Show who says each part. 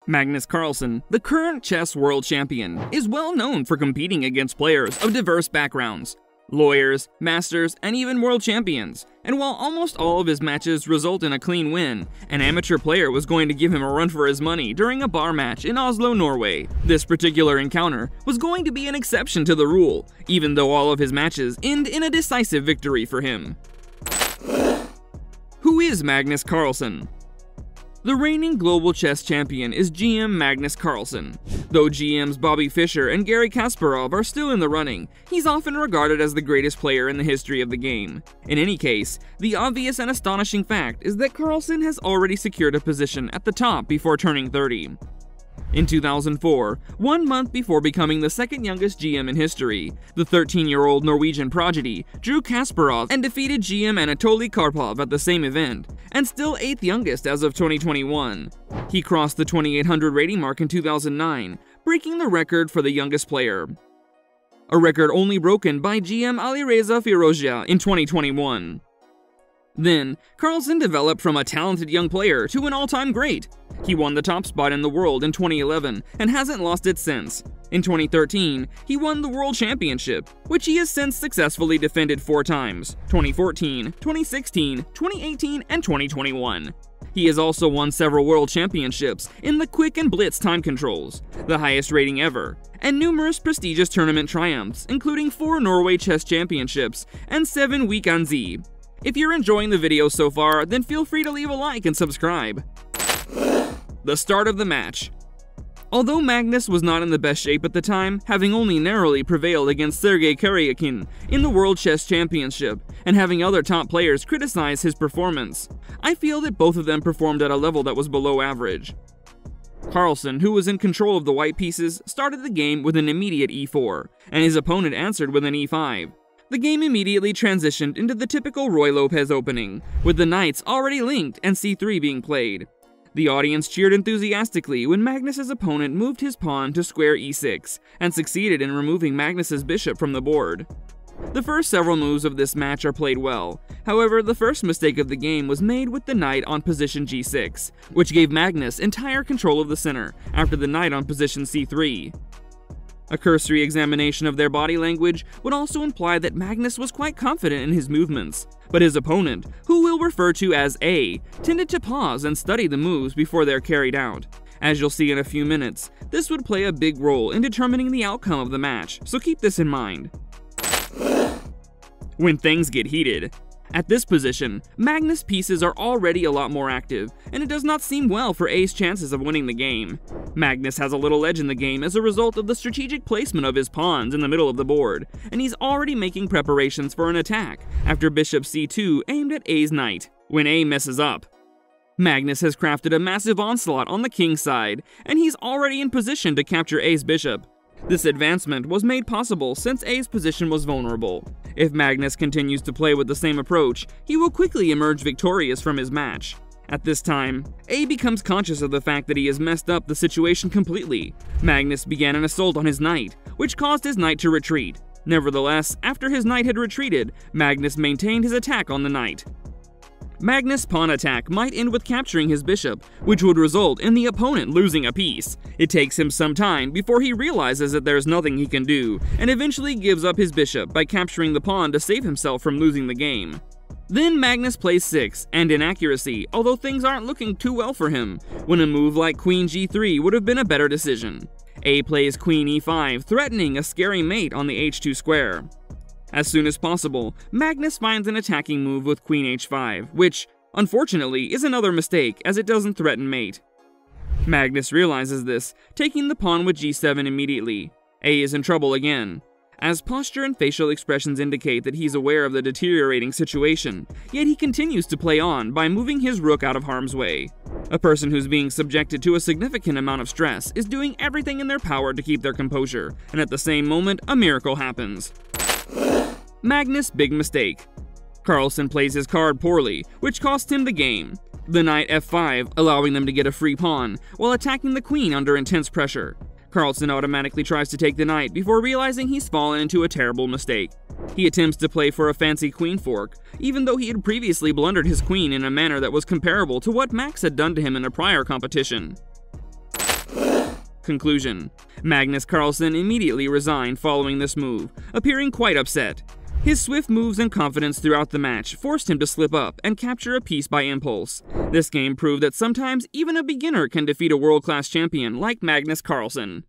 Speaker 1: Magnus Carlsen, the current chess world champion, is well known for competing against players of diverse backgrounds, lawyers, masters, and even world champions. And while almost all of his matches result in a clean win, an amateur player was going to give him a run for his money during a bar match in Oslo, Norway. This particular encounter was going to be an exception to the rule, even though all of his matches end in a decisive victory for him. Who is Magnus Carlsen? The reigning global chess champion is GM Magnus Carlsen. Though GMs Bobby Fischer and Garry Kasparov are still in the running, he's often regarded as the greatest player in the history of the game. In any case, the obvious and astonishing fact is that Carlsen has already secured a position at the top before turning 30. In 2004, 1 month before becoming the second youngest GM in history, the 13-year-old Norwegian prodigy drew Kasparov and defeated GM Anatoly Karpov at the same event, and still 8th youngest as of 2021. He crossed the 2800 rating mark in 2009, breaking the record for the youngest player. A record only broken by GM Alireza Firouzja in 2021. Then, Carlsen developed from a talented young player to an all-time great. He won the top spot in the world in 2011 and hasn't lost it since. In 2013, he won the World Championship, which he has since successfully defended 4 times: 2014, 2016, 2018, and 2021. He has also won several World Championships in the Quick and Blitz time controls, the highest rating ever, and numerous prestigious tournament triumphs, including 4 Norway Chess Championships and 7 Weekend. If you're enjoying the video so far, then feel free to leave a like and subscribe. The start of the match. Although Magnus was not in the best shape at the time, having only narrowly prevailed against Sergei Karyakin in the World Chess Championship, and having other top players criticize his performance, I feel that both of them performed at a level that was below average. Carlsen, who was in control of the white pieces, started the game with an immediate e4, and his opponent answered with an e5. The game immediately transitioned into the typical Roy Lopez opening, with the knights already linked and c3 being played. The audience cheered enthusiastically when Magnus's opponent moved his pawn to square e6, and succeeded in removing Magnus's bishop from the board. The first several moves of this match are played well. However, the first mistake of the game was made with the knight on position g6, which gave Magnus entire control of the center after the knight on position c3. A cursory examination of their body language would also imply that Magnus was quite confident in his movements, but his opponent, who we'll refer to as A, tended to pause and study the moves before they're carried out. As you'll see in a few minutes, this would play a big role in determining the outcome of the match, so keep this in mind. When things get heated. At this position, Magnus' pieces are already a lot more active, and it does not seem well for A's chances of winning the game. Magnus has a little edge in the game as a result of the strategic placement of his pawns in the middle of the board, and he's already making preparations for an attack after bishop c2 aimed at A's knight, when A messes up. Magnus has crafted a massive onslaught on the king's side, and he's already in position to capture A's bishop. This advancement was made possible since A's position was vulnerable. If Magnus continues to play with the same approach, he will quickly emerge victorious from his match. At this time, A becomes conscious of the fact that he has messed up the situation completely. Magnus began an assault on his knight, which caused his knight to retreat. Nevertheless, after his knight had retreated, Magnus maintained his attack on the knight. Magnus' pawn attack might end with capturing his bishop, which would result in the opponent losing a piece. It takes him some time before he realizes that there's nothing he can do, and eventually gives up his bishop by capturing the pawn to save himself from losing the game. Then Magnus plays 6, and in accuracy, although things aren't looking too well for him, when a move like queen g3 would have been a better decision. A plays queen e5, threatening a scary mate on the h2 square. As soon as possible, Magnus finds an attacking move with queen h5, which, unfortunately, is another mistake as it doesn't threaten mate. Magnus realizes this, taking the pawn with g7 immediately. A is in trouble again, as posture and facial expressions indicate that he's aware of the deteriorating situation, yet he continues to play on by moving his rook out of harm's way. A person who's being subjected to a significant amount of stress is doing everything in their power to keep their composure, and at the same moment, a miracle happens. Magnus' big mistake. Carlsen plays his card poorly, which costs him the game. The knight f5, allowing them to get a free pawn, while attacking the queen under intense pressure. Carlsen automatically tries to take the knight before realizing he's fallen into a terrible mistake. He attempts to play for a fancy queen fork, even though he had previously blundered his queen in a manner that was comparable to what Max had done to him in a prior competition. conclusion. Magnus Carlsen immediately resigned following this move, appearing quite upset. His swift moves and confidence throughout the match forced him to slip up and capture a piece by impulse. This game proved that sometimes even a beginner can defeat a world-class champion like Magnus Carlsen.